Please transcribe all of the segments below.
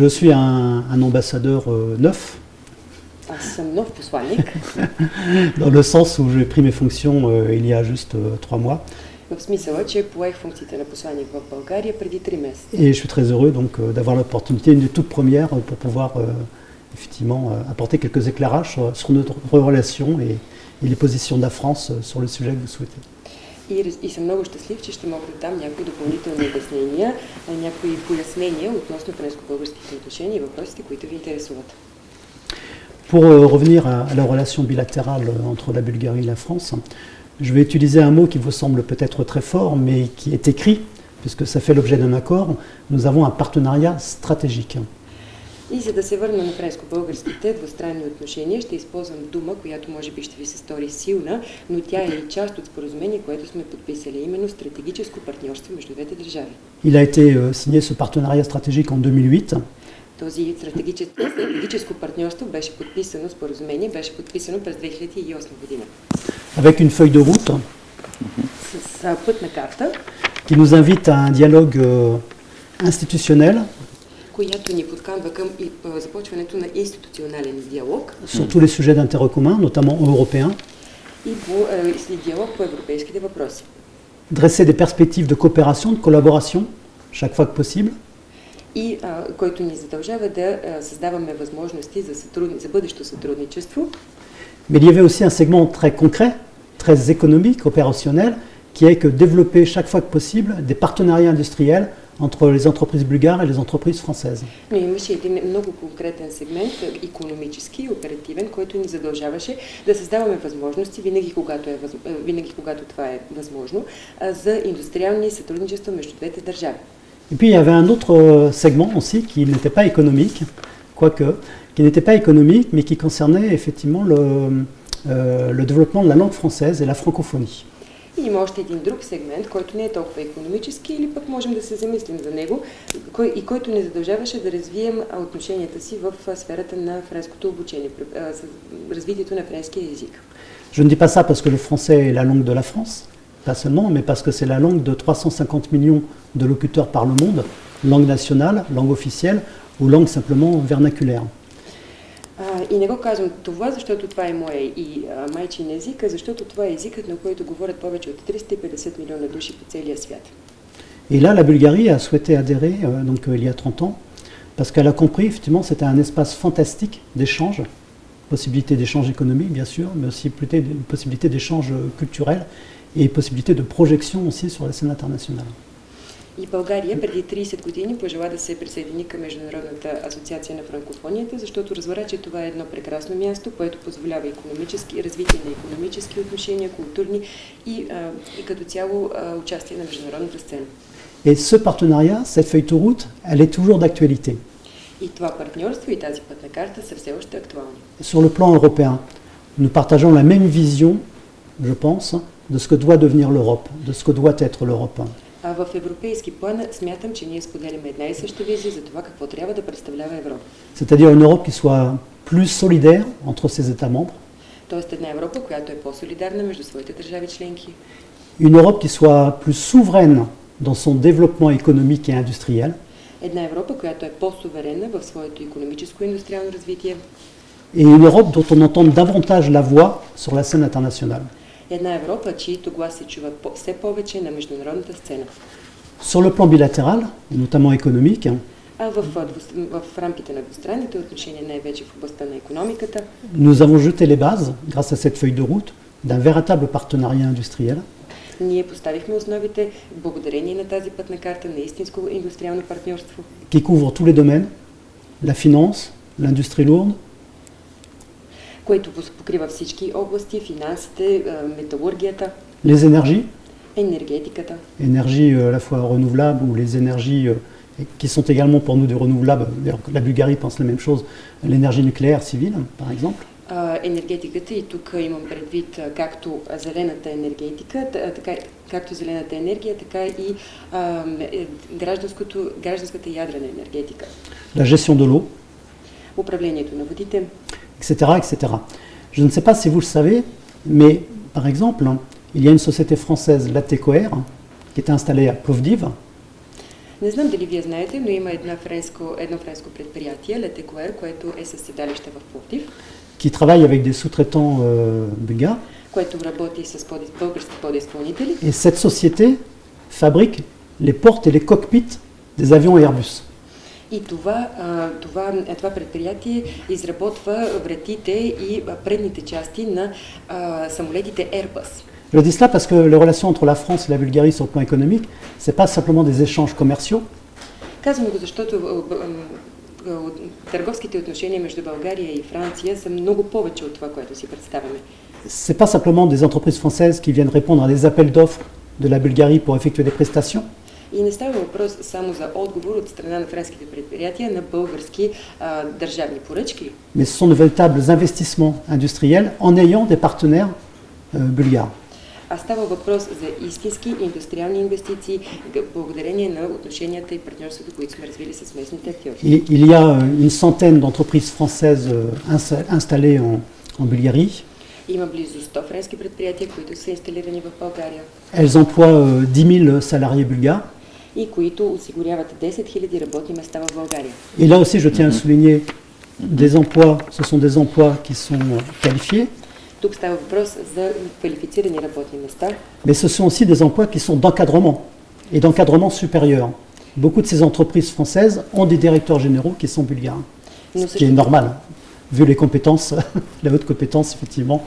Je suis un ambassadeur neuf, Аз съм нов посланник, dans le sens où j'ai pris mes fonctions il y a juste 3 mois. в смисъла, че поех функциите на посланник в България преди 3 месеца. Et je suis très heureux donc d'avoir l'opportunité, une des toutes premières, pour pouvoir effectivement apporter quelques éclairages sur notre relation et les positions de la France sur le sujet que vous souhaitez. И съм много щастлив, че ще мога да дам някои допълнителни обяснения, някои пояснения относно френско-българските отношения и въпросите, които ви интересуват. Pour revenir à la relation bilatérale entre la Bulgarie et la France, je vais utiliser un mot qui vous semble peut-être très fort, mais qui est écrit, puisque ça fait l'objet d'un accord. Nous avons un partenariat stratégique. И за да се върна на френско-българските двустранни отношения, ще използвам дума, която може би ще ви се стори силна, но тя е и част от споразумение, което сме подписали, именно стратегическо партньорство между двете държави. Il a été signé ce partenariat stratégique en 2008. Този стратегическо партньорство беше подписано, споразумение беше подписано през 2008 година. Avec une feuille de route С пътна карта, qui nous invite à un dialogue institutionnel която ни подканва към започването на институционален диалог sur tous les sujets d'intérêt commun, notamment européens, и диалог по европейските въпроси. dresser des perspectives de coopération, de collaboration, chaque fois que possible, И който ни задължава да създаваме възможности за бъдещо сътрудничество. mais il y avait aussi un segment très concret, très économique, opérationnel, qui est que développer chaque fois que possible des partenariats industriels entre les entreprises bulgares et les entreprises françaises. Но имаше един много конкретен сегмент, икономически и оперативен, който ни задължаваше да създаваме възможности, винаги когато това е възможно, за индустриални сътрудничества между двете държави. Et puis il y avait un autre segment aussi qui n'était pas économique, quoique, qui n'était pas économique, mais qui concernait effectivement le développement de la langue française et la francophonie. И има още един друг сегмент, който не е толкова икономически, или пък можем да се замислим за него, и който ни задължаваше да развием отношенията си в сферата на френското обучение, развитието на френския език. Je ne dis pas ça parce que le français est la langue de la France, pas seulement, mais parce que c'est la langue de 350 millions de locuteurs par le monde, langue nationale, langue officielle ou langue simplement vernaculaire. И не го казвам това, защото това е моя и майчин език, а защото това е езикът, на който говорят повече от 350 милиона души по целия свят. Et là, la Bulgarie a souhaité adhérer donc, il y a 30 ans, parce qu'elle a compris, effectivement, c'était un espace fantastique d'échange, possibilité d'échange économique, bien sûr, mais aussi une possibilité d'échange culturel et possibilité de projection aussi sur la scène internationale. И България преди 30 години пожела да се присъедини към Международната асоциация на франкофонията, защото разбра, че това е едно прекрасно място, което позволява развитие на икономически отношения, културни и като цяло участие на международната сцена. Et ce partenariat, cette feuille de route, elle est toujours d'actualité. И това партньорство и тази пътна карта са все още актуални. Sur le plan européen, nous partageons la même vision, je pense, de ce que doit devenir l'Europe, de ce que doit être l'Europe. В европейски план смятам, че ние споделяме една и съща визия за това какво трябва да представлява Европа. C'est-à-dire une Europe qui soit plus solidaire entre ses États membres. Тоест една Европа, която е по-солидарна между своите държави членки. Une Europe qui soit plus souveraine dans son développement économique et industriel. Една Европа, която е по-суверенна в своето икономическо и индустриално развитие. Et une Europe dont on entend davantage la voix sur la scène internationale. Една Европа, чието глас се чува все повече на международната сцена. Sur le plan bilatéral, notamment économique, в рамките на двустранните отношения, най-вече в областта на икономиката, nous avons jeté les bases, grâce à cette feuille de route, d'un véritable partenariat industriel. Ние поставихме основите благодарение на тази пътна карта на истинско индустриално партньорство, qui couvre tous les domaines, la finance, l'industrie lourde, което покрива всички области, финансите, металургията, les énergies, енергетиката. Énergies à la fois renouvelables ou les énergies qui sont également pour nous des renouvelables. D'ailleurs, la Bulgarie pense la même chose, l'énergie nucléaire civile, par exemple. Енергетиката, и тук имам предвид както зелената енергетика, както зелената енергия, така и гражданската ядрена енергетика. La gestion de l'eau, Управлението на водите, etc., etc. Je ne sais pas si vous le savez, mais par exemple, il y a une société française, Latécoère, qui est installée à Plovdiv. Не знам дали вие знаете, но има едно френско предприятие, Летекуер, което е със седалище в Пловдив, qui travaille avec des sous-traitants bulgares. което работи с български подизпълнители. Et cette société fabrique les portes et les cockpits des avions Airbus. И това предприятие изработва вратите и предните части на самолетите Airbus. Je dis cela parce que les relations entre la France et la Bulgarie sur le plan économique, ce n'est pas simplement des échanges commerciaux, Казвам го, защото търговските отношения между България и Франция са много повече от това, което си представяме. ce n'est pas simplement des entreprises françaises qui viennent répondre à des appels d'offres de la Bulgarie pour effectuer des prestations, И не става въпрос само за отговор от страна на френските предприятия на български държавни поръчки, mais ce sont de véritables investissements industriels en ayant des partenaires bulgares. а става въпрос за истински индустриални инвестиции, благодарение на отношенията и партньорството, които сме развили с местните актьори. Il y a une centaine d'entreprises françaises installées en Bulgarie. Има близо 100 френски предприятия, които са инсталирани в България Elles emploient 10 000 salariés bulgares. и които осигуряват 10 000 работни места в България. Et là aussi, je tiens à souligner des emplois, ce sont des emplois qui sont qualifiés, Тук става въпрос за квалифицирани работни места, mais ce sont aussi des emplois qui sont d'encadrement et d'encadrement supérieur. Beaucoup de ces entreprises françaises ont des directeurs généraux qui sont bulgares, но ce qui est normal, vu les compétences, la haute compétence effectivement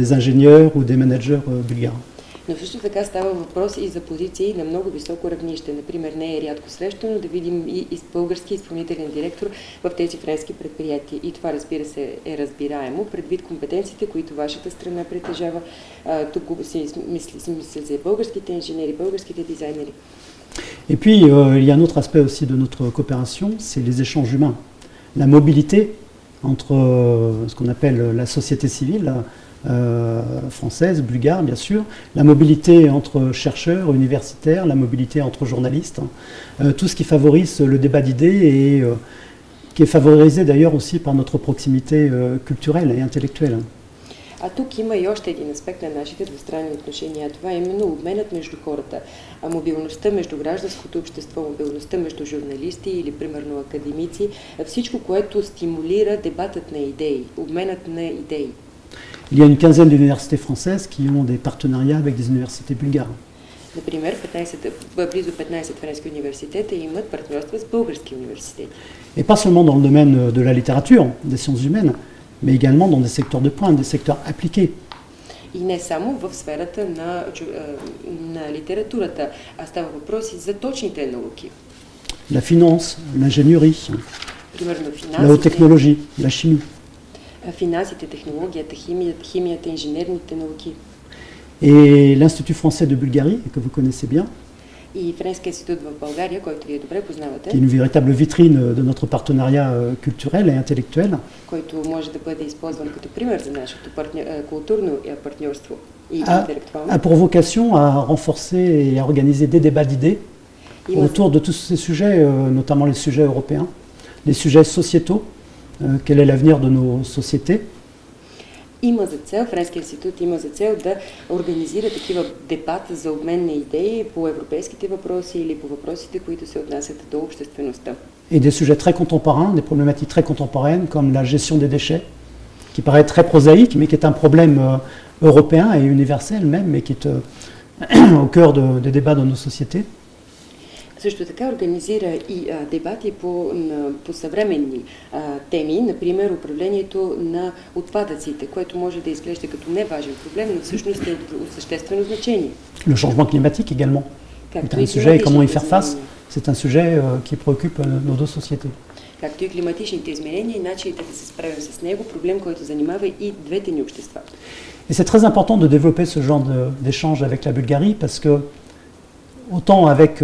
des ingénieurs ou des managers bulgares. Но също така става въпрос и за позиции на много високо равнище. Например, не е рядко срещано да видим и български изпълнителен директор в тези френски предприятия. И това, разбира се, е разбираемо, предвид компетенциите, които вашата страна притежава. Тук си мисля за българските инженери, българските дизайнери. Et puis, il y a un autre aspect aussi de notre coopération, c'est les échanges humains. La mobilité entre ce qu'on appelle la société civile, française, bulgare bien sûr, la mobilité entre chercheurs, universitaires, la mobilité entre journalistes, tout ce qui favorise le débat d'idées et qui est favorisé d'ailleurs aussi par notre proximité culturelle et intellectuelle. А тук има и още един аспект на нашите двустранни отношения. Това е именно обменът между хората. Мобилността между гражданското общество, мобилността между журналисти или примерно академици, всичко, което стимулира дебатът на идеи, обменът на идеи. Il y a une quinzaine d'universités françaises qui ont des partenariats avec des universités bulgares. Например, близо 15 френски университета имат партньорства с български университети. Et pas seulement dans le domaine de la littérature, des sciences humaines, mais également dans des secteurs de pointe, des secteurs appliqués. И не само в сферата на литературата, а става въпроси за точните науки. La finance, l'ingénierie, Примерно la haute technologie, la chimie. Финансите, технологията, химията, инженерните науки. Et l'Institut français de Bulgarie, que vous connaissez bien, И Френския институт в България, който вие добре qui est познавате, une véritable vitrine de notre partenariat culturel et intellectuel, който може да бъде използван като пример за нашето културно партньорство и a интелектуално. pour vocation à renforcer et à organiser des débats d'idées Има, autour de tous ces sujets, notamment les sujets européens, les sujets sociétaux, quel est l'avenir de nos sociétés. има за цел, Френския институт има за цел да организира такива дебати за обмен на идеи по европейските въпроси или по въпросите, които се отнасят до обществеността. Et des sujets très contemporains, des problématiques très contemporaines comme la gestion des déchets, qui paraît très prosaïque, mais qui est un problème européen et universel même, mais qui est au cœur des débats dans nos sociétés. Също така организира и дебати по съвременни теми, например управлението на отпадъците, което може да изглежда като неважен проблем, но всъщност е от съществено значение. Le changement climatique également est un sujet, et comment y faire face, c'est un sujet qui préoccupe nos deux sociétés. Както и климатичните изменения и начините да се справим с него, проблем, който занимава и двете ни общества. Et c'est très important de développer ce genre d'échange avec la Bulgarie parce que autant avec,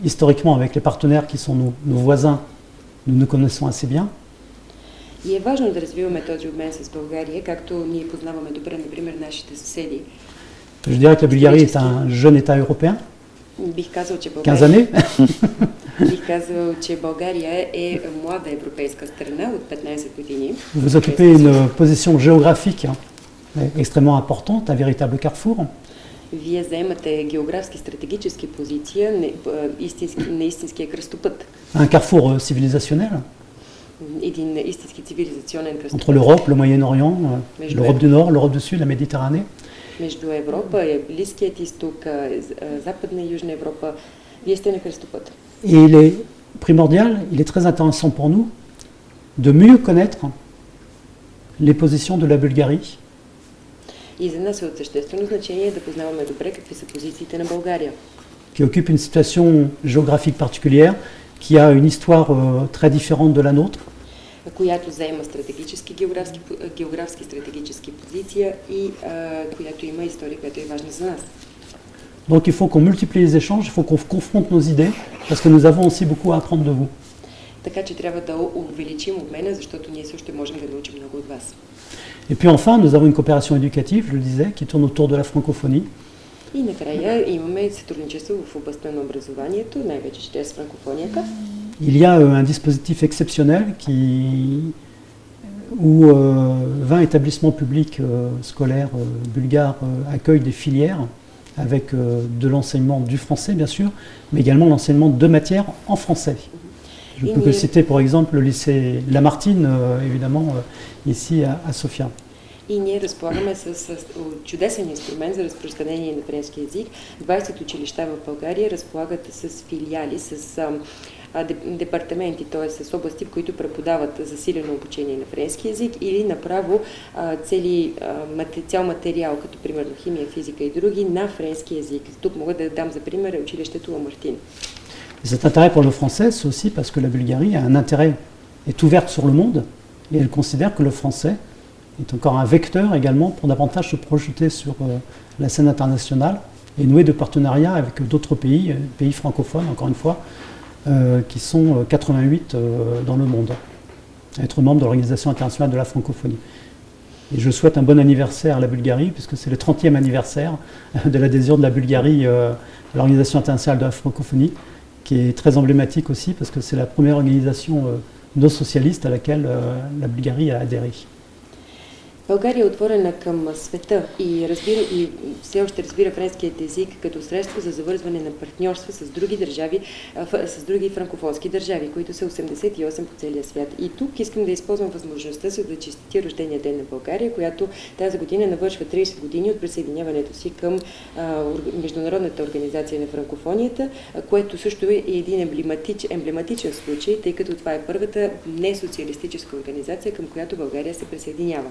historiquement avec les partenaires qui sont nos voisins, nous nous connaissons assez bien. И е важно да развиваме този обмен с България, както ние познаваме добре, например, нашите съседи. Je dirais que la Bulgarie est un jeune État européen, Бих казал, че 15 България, années. бих казал, че България е млада европейска страна от 15 години. Vous occupez une position géographique extrêmement importante, un véritable carrefour. Вие заемате географски стратегически позиция на истинския кръстопът. Un carrefour civilisationnel Един истински цивилизационен кръстопът. entre l'Europe, le Moyen-Orient, l'Europe du Nord, l'Europe du Sud, la Méditerranée. Между Европа, Близкият изток, Западна и Южна Европа. Вие сте на кръстопът. Et il est primordial, il est très intéressant pour nous de mieux connaître les positions de la Bulgarie. И за нас е от съществено значение да познаваме добре какви са позициите на България. Qui occupe une situation géographique particulière, qui a une histoire très différente de la nôtre. Която заема географски стратегически позиция и която има история, която е важна за нас. Donc il faut qu'on multiplie les échanges, il faut qu'on confronte nos idées, parce que nous avons aussi beaucoup à apprendre de vous. Така че трябва да увеличим обмена, защото ние също можем да научим много от вас. Et puis enfin, nous avons une coopération éducative, je le disais, qui tourne autour de la francophonie. И накрая имаме сътрудничество в областта на образованието, най-вече чрез франкофонията. Il y a un dispositif exceptionnel où 20 établissements publics scolaires bulgares accueillent des filières avec de l'enseignement du français, bien sûr, mais également l'enseignement de matières en français. Je peux que citer, par exemple, le lycée Lamartine, évidemment, ici à Sofia. И ние разполагаме с чудесен инструмент за разпространение на френски език. 20 училища в България разполагат с филиали, с департаменти, т.е. с области, в които преподават засилено обучение на френски език или направо цял материал, като примерно химия, физика и други, на френски език. Тук мога да дам за пример училището Ламартин. Cet intérêt pour le français, c'est aussi parce que la Bulgarie a un intérêt, est ouverte sur le monde, et elle considère que le français est encore un vecteur également pour davantage se projeter sur la scène internationale et nouer de partenariats avec d'autres pays francophones, encore une fois, qui sont 88 dans le monde, être membre de l'Organisation internationale de la francophonie. Et je souhaite un bon anniversaire à la Bulgarie, puisque c'est le 30e anniversaire de l'adhésion de la Bulgarie à l'Organisation internationale de la francophonie, qui est très emblématique aussi, parce que c'est la première organisation non socialiste à laquelle la Bulgarie a adhéré. България е отворена към света и все още разбира френският език като средство за завързване на партньорства с други държави, с други франкофонски държави, които са 88 по целия свят. И тук искам да използвам възможността за да честитя рождения ден на България, която тази година навършва 30 години от присъединяването си към Международната организация на франкофонията, което също е един емблематичен случай, тъй като това е първата несоциалистическа организация, към която България се присъединява.